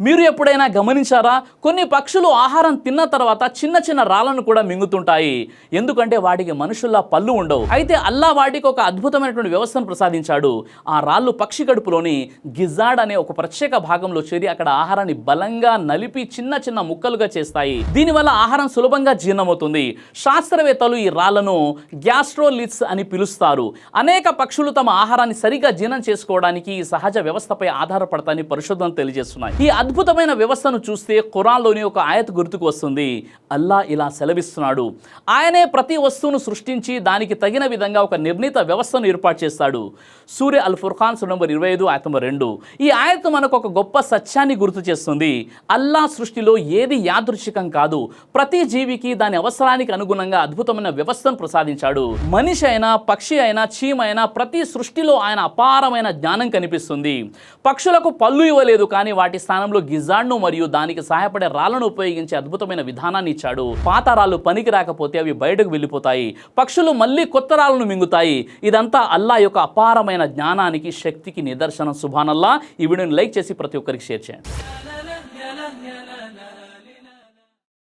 మీరు ఎప్పుడైనా గమనించారా? కొన్ని పక్షులు ఆహారం తిన్న తర్వాత చిన్న చిన్న రాళ్లను కూడా మింగుతుంటాయి. ఎందుకంటే వాటికి మనుషుల్లా పళ్ళు ఉండవు. అయితే అల్లా వాటికి ఒక అద్భుతమైనటువంటి వ్యవస్థను ప్రసాదించాడు. ఆ రాళ్ళు పక్షి కడుపులోని గిజాడ్ అనే ఒక ప్రత్యేక భాగంలో చేరి అక్కడ ఆహారాన్ని బలంగా నలిపి చిన్న చిన్న ముక్కలుగా చేస్తాయి. దీనివల్ల ఆహారం సులభంగా జీర్ణమవుతుంది. శాస్త్రవేత్తలు ఈ రాళ్లను గ్యాస్ట్రోలిత్స్ అని పిలుస్తారు. అనేక పక్షులు తమ ఆహారాన్ని సరిగా జీర్ణం చేసుకోవడానికి ఈ సహజ వ్యవస్థపై ఆధారపడతాయని పరిశోధనలు తెలియజేస్తున్నాయి. ఈ అద్భుతమైన వ్యవస్థను చూస్తే ఖురాన్లోని ఒక ఆయత్ గుర్తుకు వస్తుంది. అల్లా ఇలా సెలవిస్తున్నాడు, ఆయనే ప్రతి వస్తువును సృష్టించి దానికి తగిన విధంగా ఒక నిర్ణీత వ్యవస్థను ఏర్పాటు చేస్తాడు. సూర్య అల్ ఫుర్ఖాన్ నంబర్ 25 ఆయత్ నంబర్ 2. ఈ ఆయత్ మనకు ఒక గొప్ప సత్యాన్ని గుర్తు చేస్తుంది. అల్లా సృష్టిలో ఏది యాదృచ్ఛికం కాదు. ప్రతి జీవికి దాని అవసరానికి అనుగుణంగా అద్భుతమైన వ్యవస్థను ప్రసాదించాడు. మనిషి అయినా పక్షి అయినా చీమ అయినా ప్రతి సృష్టిలో ఆయన అపారమైన జ్ఞానం కనిపిస్తుంది. పక్షులకు పళ్ళు ఇవ్వలేదు, కానీ వాటి స్థానంలో గిజాడ్ను మరియు దానికి సహాయపడే రాళ్లను ఉపయోగించే అద్భుతమైన విధానాన్ని ఇచ్చాడు. పాత రాళ్ళు పనికి రాకపోతే అవి బయటకు వెళ్ళిపోతాయి. పక్షులు మళ్ళీ కొత్త రాళ్లను మింగుతాయి. ఇదంతా అల్లా యొక్క అపారమైన జ్ఞానానికి, శక్తికి నిదర్శనం. సుబ్హానల్లా. ఈ వీడియోని లైక్ చేసి ప్రతి ఒక్కరికి షేర్ చేయండి.